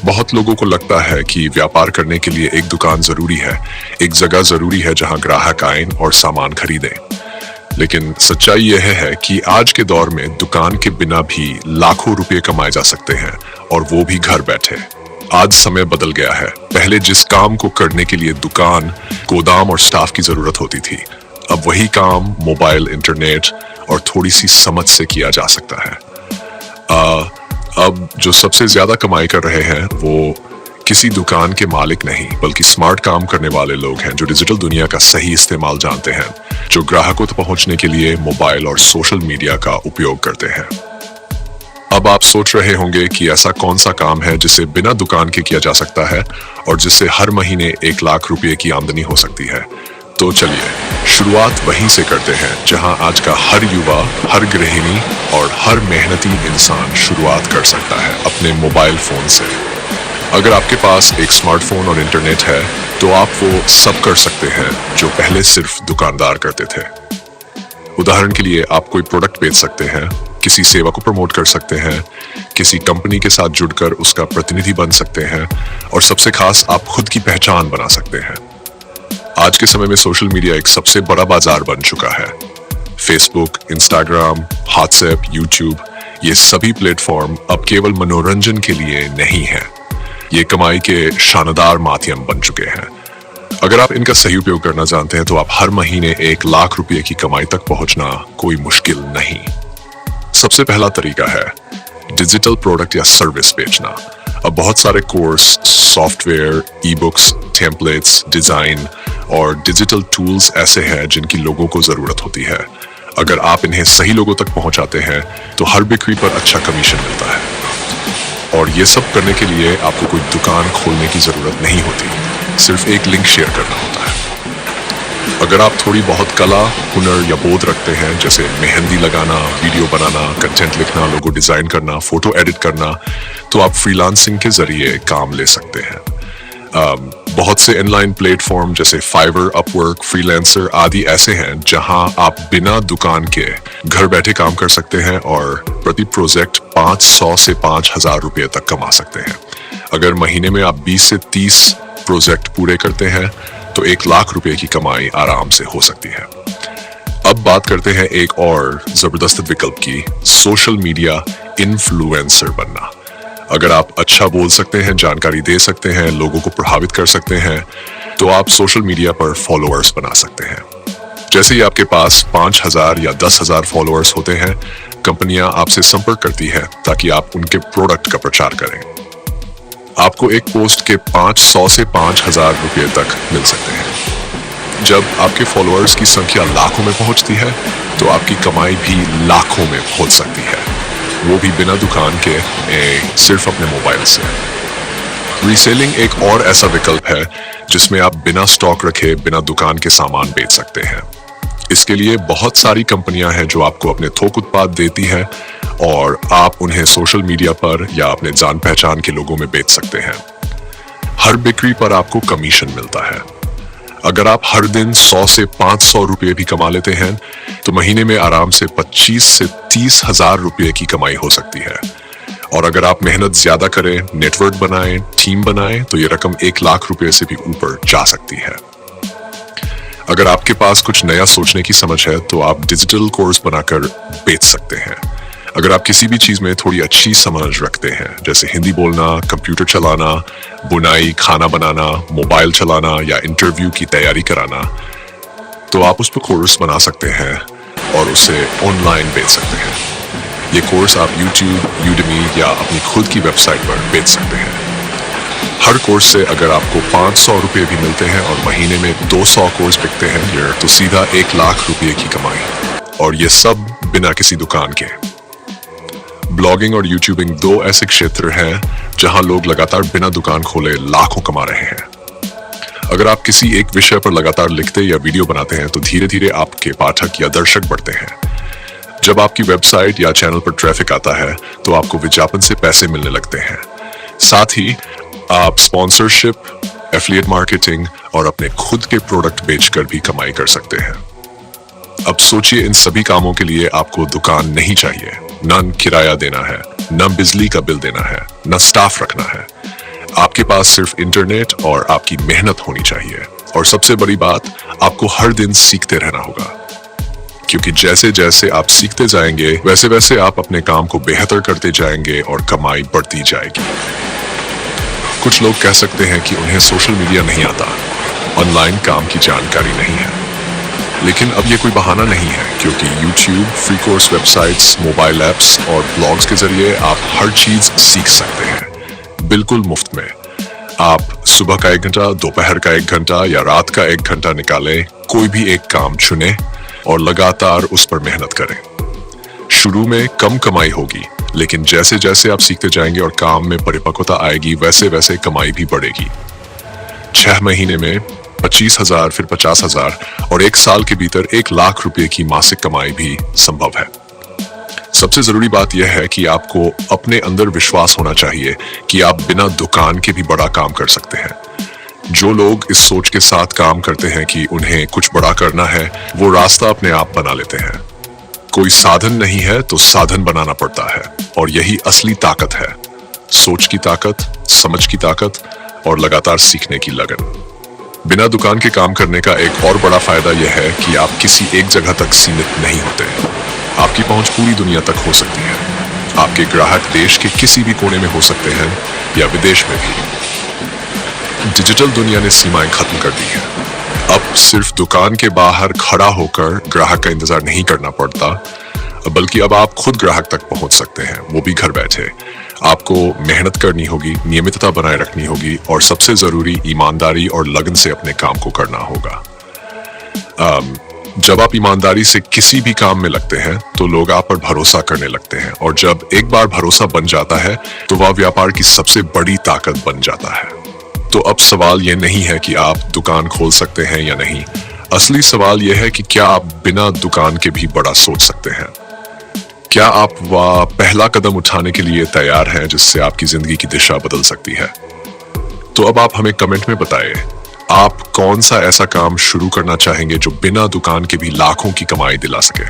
बहुत लोगों को लगता है कि व्यापार करने के लिए एक दुकान जरूरी है, एक जगह जरूरी है जहां ग्राहक आएं और सामान खरीदें। लेकिन सच्चाई यह है कि आज के दौर में दुकान के बिना भी लाखों रुपए कमाए जा सकते हैं, और वो भी घर बैठे। आज समय बदल गया है। पहले जिस काम को करने के लिए दुकान, गोदाम और स्टाफ की जरूरत होती थी, अब वही काम मोबाइल, इंटरनेट और थोड़ी सी समझ से किया जा सकता है। अब जो सबसे ज्यादा कमाई कर रहे हैं वो किसी दुकान के मालिक नहीं, बल्कि स्मार्ट काम करने वाले लोग हैं जो डिजिटल दुनिया का सही इस्तेमाल जानते हैं, जो ग्राहकों तक पहुंचने के लिए मोबाइल और सोशल मीडिया का उपयोग करते हैं। अब आप सोच रहे होंगे कि ऐसा कौन सा काम है जिसे बिना दुकान के किया जा सकता है और जिससे हर महीने 1 लाख रुपए की आमदनी हो सकती है। तो चलिए शुरुआत वहीं से करते हैं जहां आज का हर युवा, हर गृहिणी और हर मेहनती इंसान शुरुआत कर सकता है, अपने मोबाइल फोन से। अगर आपके पास एक स्मार्टफोन और इंटरनेट है तो आप वो सब कर सकते हैं जो पहले सिर्फ दुकानदार करते थे। उदाहरण के लिए आप कोई प्रोडक्ट बेच सकते हैं, किसी सेवा को प्रमोट कर सकते हैं, किसी कंपनी के साथ जुड़कर उसका प्रतिनिधि बन सकते हैं, और सबसे खास आप खुद की पहचान बना सकते हैं। आज के समय में सोशल मीडिया एक सबसे बड़ा बाजार बन चुका है। फेसबुक, इंस्टाग्राम, व्हाट्सएप, यूट्यूब, ये सभी प्लेटफॉर्म अब केवल मनोरंजन के लिए नहीं है, ये कमाई के शानदार माध्यम बन चुके हैं। अगर आप इनका सही उपयोग करना जानते हैं तो आप हर महीने 1 लाख रुपए की कमाई तक पहुंचना कोई मुश्किल नहीं। सबसे पहला तरीका है डिजिटल प्रोडक्ट या सर्विस बेचना। अब बहुत सारे course, software, e books, templates, design और डिजिटल टूल्स ऐसे हैं जिनकी लोगों को जरूरत होती है। अगर आप इन्हें सही लोगों तक पहुंचाते हैं तो हर बिक्री पर अच्छा कमीशन मिलता है, और ये सब करने के लिए आपको कोई दुकान खोलने की जरूरत नहीं होती, सिर्फ एक लिंक शेयर करना होता है। अगर आप थोड़ी बहुत कला, हुनर या बोध रखते हैं, जैसे मेहंदी लगाना, वीडियो बनाना, कंटेंट लिखना, लोगो डिजाइन करना, फोटो एडिट करना, तो आप फ्रीलांसिंग के जरिए काम ले सकते हैं। बहुत से ऑनलाइन प्लेटफॉर्म जैसे फाइवर, अपवर्क, फ्रीलांसर आदि ऐसे हैं जहां आप बिना दुकान के घर बैठे काम कर सकते हैं और प्रति प्रोजेक्ट 500 से 5000 रुपए तक कमा सकते हैं। अगर महीने में आप 20 से 30 प्रोजेक्ट पूरे करते हैं तो 1 लाख रुपए की कमाई आराम से हो सकती है। अब बात करते हैं एक और जबरदस्त विकल्प की, सोशल मीडिया इन्फ्लुएंसर बनना। अगर आप अच्छा बोल सकते हैं, जानकारी दे सकते हैं, लोगों को प्रभावित कर सकते हैं, तो आप सोशल मीडिया पर फॉलोअर्स बना सकते हैं। जैसे ही आपके पास 5000 या 10,000 फॉलोअर्स होते हैं, कंपनियां आपसे संपर्क करती है ताकि आप उनके प्रोडक्ट का प्रचार करें। आपको एक पोस्ट के 500 से 5000 रुपए तक मिल सकते हैं। जब आपके फॉलोअर्स की संख्या लाखों में पहुंचती है तो आपकी कमाई भी लाखों में पहुंच सकती है, वो भी बिना दुकान के, सिर्फ अपने मोबाइल से। रीसेलिंग एक और ऐसा विकल्प है जिसमें आप बिना स्टॉक रखे, बिना दुकान के सामान बेच सकते हैं। इसके लिए बहुत सारी कंपनियां हैं जो आपको अपने थोक उत्पाद देती हैं और आप उन्हें सोशल मीडिया पर या अपने जान पहचान के लोगों में बेच सकते हैं। हर बिक्री पर आपको कमीशन मिलता है। अगर आप हर दिन 100 से 500 रुपए भी कमा लेते हैं तो महीने में आराम से 25 से 30 हजार रुपए की कमाई हो सकती है। और अगर आप मेहनत ज्यादा करें, नेटवर्क बनाएं, टीम बनाएं, तो ये रकम 1 लाख रुपए से भी ऊपर जा सकती है। अगर आपके पास कुछ नया सोचने की समझ है तो आप डिजिटल कोर्स बनाकर बेच सकते हैं। अगर आप किसी भी चीज में थोड़ी अच्छी समझ रखते हैं, जैसे हिंदी बोलना, कंप्यूटर चलाना, बुनाई, खाना बनाना, मोबाइल चलाना या इंटरव्यू की तैयारी कराना, तो आप उस पर कोर्स बना सकते हैं और उसे ऑनलाइन बेच सकते हैं। ये कोर्स आप YouTube, Udemy या अपनी खुद की वेबसाइट पर बेच सकते हैं। हर कोर्स से अगर आपको 500 रुपए भी मिलते हैं और महीने में 200 कोर्स बिकते हैं, तो सीधा 1 लाख रुपए की कमाई, और ये सब बिना किसी दुकान के। ब्लॉगिंग और यूट्यूबिंग 2 ऐसे क्षेत्र हैं जहां लोग लगातार बिना दुकान खोले लाखों कमा रहे हैं। अगर आप किसी एक विषय पर लगातार लिखते या वीडियो बनाते हैं तो धीरे धीरे आपके पाठक या दर्शक बढ़ते हैं। जब आपकी वेबसाइट या चैनल पर ट्रैफिक आता है तो आपको विज्ञापन से पैसे मिलने लगते हैं। साथ ही आप स्पॉन्सरशिप, एफिलिएट मार्केटिंग और अपने खुद के प्रोडक्ट बेचकर भी कमाई कर सकते हैं। अब सोचिए, इन सभी कामों के लिए आपको दुकान नहीं चाहिए, न किराया देना है, न बिजली का बिल देना है, न स्टाफ रखना है। आपके पास सिर्फ इंटरनेट और आपकी मेहनत होनी चाहिए। और सबसे बड़ी बात, आपको हर दिन सीखते रहना होगा, क्योंकि जैसे जैसे आप सीखते जाएंगे वैसे वैसे आप अपने काम को बेहतर करते जाएंगे और कमाई बढ़ती जाएगी। कुछ लोग कह सकते हैं कि उन्हें सोशल मीडिया नहीं आता, ऑनलाइन काम की जानकारी नहीं है, लेकिन अब ये कोई बहाना नहीं है, क्योंकि YouTube, free course websites, mobile apps और ब्लॉग्स के जरिए आप हर चीज सीख सकते हैं बिल्कुल मुफ्त में। आप सुबह का 1 घंटा, दोपहर का 1 घंटा या रात का 1 घंटा निकालें, कोई भी एक काम चुनें और लगातार उस पर मेहनत करें। शुरू में कम कमाई होगी, लेकिन जैसे जैसे आप सीखते जाएंगे और काम में परिपक्वता आएगी, वैसे वैसे कमाई भी बढ़ेगी। 6 महीने में 25,000, फिर 50,000 और 1 साल के भीतर 1 लाख रुपए की मासिक कमाई भी संभव है। सबसे जरूरी बात यह है कि आपको अपने अंदर विश्वास होना चाहिए कि आप बिना दुकान के भी बड़ा काम कर सकते हैं। जो लोग इस सोच के साथ काम करते हैं कि उन्हें कुछ बड़ा करना है, वो रास्ता अपने आप बना लेते हैं। कोई साधन नहीं है तो साधन बनाना पड़ता है, और यही असली ताकत है। सोच की ताकत, समझ की ताकत और लगातार सीखने की लगन। बिना दुकान के काम करने का एक और बड़ा फायदा यह है कि आप किसी एक जगह तक सीमित नहीं होते। आपकी पहुंच पूरी दुनिया तक हो सकती है। आपके ग्राहक देश के किसी भी कोने में हो सकते हैं या विदेश में भी। डिजिटल दुनिया ने सीमाएं खत्म कर दी हैं। अब सिर्फ दुकान के बाहर खड़ा होकर ग्राहक का इंतजार नहीं करना पड़ता, बल्कि अब आप खुद ग्राहक तक पहुंच सकते हैं, वो भी घर बैठे। आपको मेहनत करनी होगी, नियमितता बनाए रखनी होगी और सबसे जरूरी ईमानदारी और लगन से अपने काम को करना होगा। जब आप ईमानदारी से किसी भी काम में लगते हैं तो लोग आप पर भरोसा करने लगते हैं, और जब एक बार भरोसा बन जाता है तो वह व्यापार की सबसे बड़ी ताकत बन जाता है। तो अब सवाल यह नहीं है कि आप दुकान खोल सकते हैं या नहीं, असली सवाल यह है कि क्या आप बिना दुकान के भी बड़ा सोच सकते हैं। क्या आप वह पहला कदम उठाने के लिए तैयार हैं जिससे आपकी जिंदगी की दिशा बदल सकती है। तो अब आप हमें कमेंट में बताइए, आप कौन सा ऐसा काम शुरू करना चाहेंगे जो बिना दुकान के भी लाखों की कमाई दिला सके।